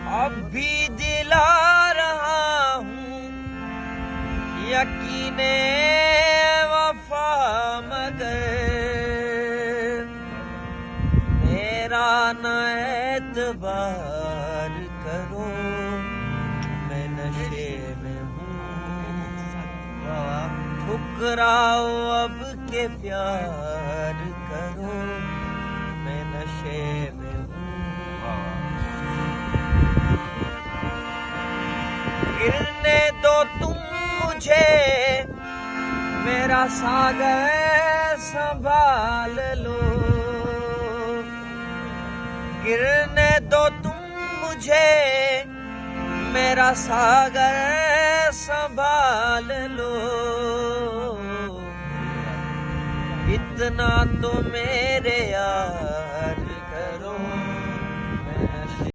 اب بھی دلا رہا ہوں یقین وفا، مگر میرا نہ اعتبار کرو، میں نشے میں ہوں، ٹھکراؤ اب کے پیار کرو، میں نشے میں ہوں۔ گرنے دو تم مجھے، میرا ساگر سنبھال لو، گرنے دو تم مجھے، میرا ساگر سنبھال لو، اتنا تو میرے یار